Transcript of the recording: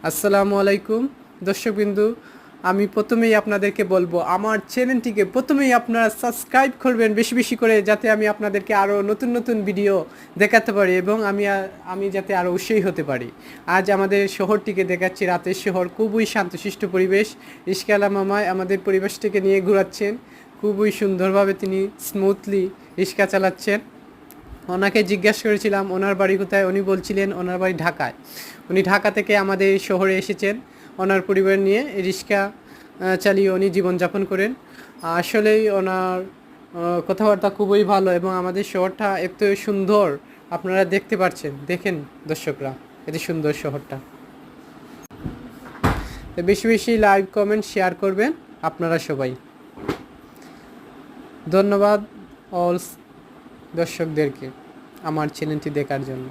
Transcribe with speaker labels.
Speaker 1: আসসালামু আলাইকুম দর্শকবিন্দু, আমি প্রথমেই আপনাদেরকে বলবো আমার চ্যানেলটিকে প্রথমেই আপনারা সাবস্ক্রাইব করবেন বেশি বেশি করে, যাতে আমি আপনাদেরকে আরও নতুন নতুন ভিডিও দেখাতে পারি এবং আমি যাতে আরও উৎসাহী হতে পারি। আজ আমাদের শহরটিকে দেখাচ্ছি, রাতের শহর, খুবই শান্তশিষ্ট পরিবেশ। রিস্কাওয়ালা মামায় আমাদের পরিবেশটিকে নিয়ে ঘোরাচ্ছেন, খুবই সুন্দরভাবে তিনি স্মুথলি রিক্সা চালাচ্ছেন। ওনাকে জিজ্ঞাসা করেছিলাম ওনার বাড়ি কোথায়, উনি বলছিলেন ওনার বাড়ি ঢাকায়। উনি ঢাকা থেকে আমাদের এই শহরে এসেছেন ওনার পরিবার নিয়ে, রিক্সা চালিয়ে উনি জীবনযাপন করেন। আসলেই ওনার কথাবার্তা খুবই ভালো এবং আমাদের শহরটা এত সুন্দর আপনারা দেখতে পাচ্ছেন। দেখেন দর্শকরা, এত সুন্দর শহরটা। তো বেশি বেশি লাইক কমেন্ট শেয়ার করবেন আপনারা সবাই। ধন্যবাদ অল দর্শকদেরকে আমার চ্যানেলটি দেখার জন্য।